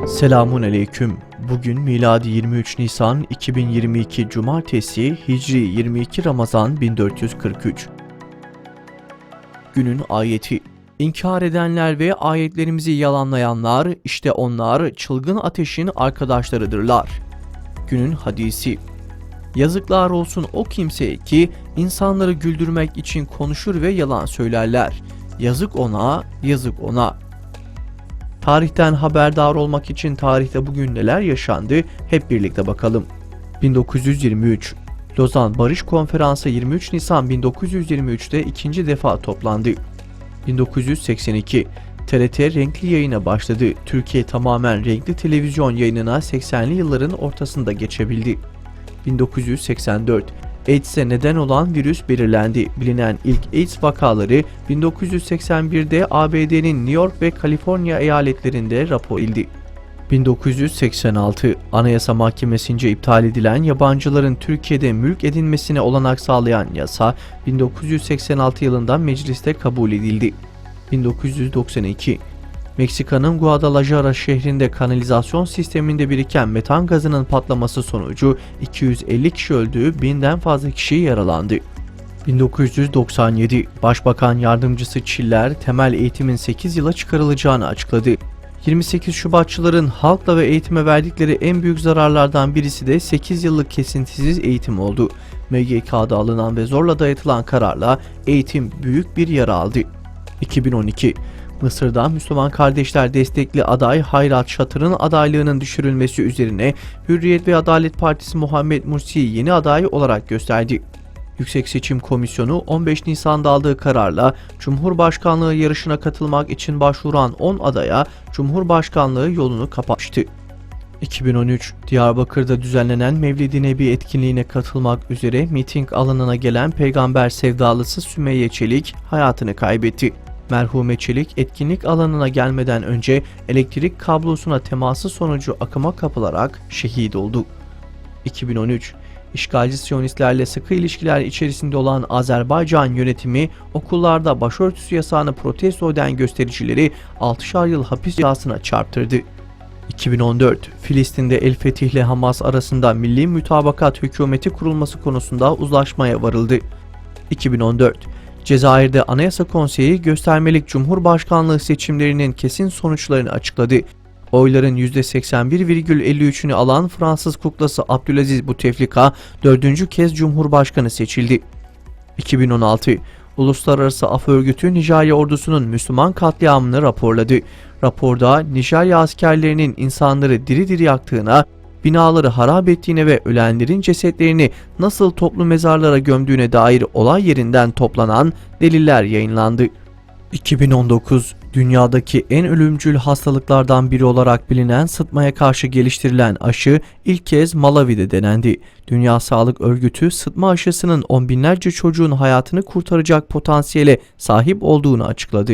Selamun aleyküm. Bugün miladi 23 Nisan 2022 Cumartesi, Hicri 22 Ramazan 1443. Günün ayeti: İnkar edenler ve ayetlerimizi yalanlayanlar, işte onlar çılgın ateşin arkadaşlarıdırlar. Günün hadisi: Yazıklar olsun o kimseye ki insanları güldürmek için konuşur ve yalan söylerler. Yazık ona, yazık ona. Tarihten haberdar olmak için tarihte bugün neler yaşandı hep birlikte bakalım. 1923 Lozan Barış Konferansı 23 Nisan 1923'te ikinci defa toplandı. 1982 TRT renkli yayına başladı. Türkiye tamamen renkli televizyon yayınına 80'li yılların ortasında geçebildi. 1984 AIDS'e neden olan virüs belirlendi. Bilinen ilk AIDS vakaları 1981'de ABD'nin New York ve Kaliforniya eyaletlerinde rapor edildi. 1986 Anayasa Mahkemesi'nce iptal edilen yabancıların Türkiye'de mülk edinmesine olanak sağlayan yasa 1986 yılında mecliste kabul edildi. 1992 Meksika'nın Guadalajara şehrinde kanalizasyon sisteminde biriken metan gazının patlaması sonucu 250 kişi öldü, 1000'den fazla kişi yaralandı. 1997 Başbakan Yardımcısı Çiller, temel eğitimin 8 yıla çıkarılacağını açıkladı. 28 Şubatçıların halkla ve eğitime verdikleri en büyük zararlardan birisi de 8 yıllık kesintisiz eğitim oldu. MGK'da alınan ve zorla dayatılan kararla eğitim büyük bir yara aldı. 2012 Mısır'da Müslüman Kardeşler destekli aday Hayrat Şatır'ın adaylığının düşürülmesi üzerine Hürriyet ve Adalet Partisi Muhammed Mursi'yi yeni aday olarak gösterdi. Yüksek Seçim Komisyonu 15 Nisan'da aldığı kararla Cumhurbaşkanlığı yarışına katılmak için başvuran 10 adaya Cumhurbaşkanlığı yolunu kapatmıştı. 2013 Diyarbakır'da düzenlenen Mevlid-i Nebi etkinliğine katılmak üzere miting alanına gelen peygamber sevdalısı Sümeyye Çelik hayatını kaybetti. Merhume Çelik etkinlik alanına gelmeden önce elektrik kablosuna teması sonucu akıma kapılarak şehit oldu. 2013 İşgalci Siyonistlerle sıkı ilişkiler içerisinde olan Azerbaycan yönetimi okullarda başörtüsü yasağını protesto eden göstericileri 6'şar yıl hapis cezasına çarptırdı. 2014 Filistin'de El Fetih ile Hamas arasında milli mütabakat hükümeti kurulması konusunda uzlaşmaya varıldı. 2014 Cezayir'de Anayasa Konseyi göstermelik Cumhurbaşkanlığı seçimlerinin kesin sonuçlarını açıkladı. Oyların %81,53'ünü alan Fransız kuklası Abdülaziz Bouteflika 4. kez Cumhurbaşkanı seçildi. 2016 Uluslararası Af Örgütü Nijerya ordusunun Müslüman katliamını raporladı. Raporda Nijerya askerlerinin insanları diri diri yaktığına, binaları harap ettiğine ve ölenlerin cesetlerini nasıl toplu mezarlara gömdüğüne dair olay yerinden toplanan deliller yayınlandı. 2019 dünyadaki en ölümcül hastalıklardan biri olarak bilinen sıtmaya karşı geliştirilen aşı ilk kez Malawi'de denendi. Dünya Sağlık Örgütü sıtma aşısının on binlerce çocuğun hayatını kurtaracak potansiyele sahip olduğunu açıkladı.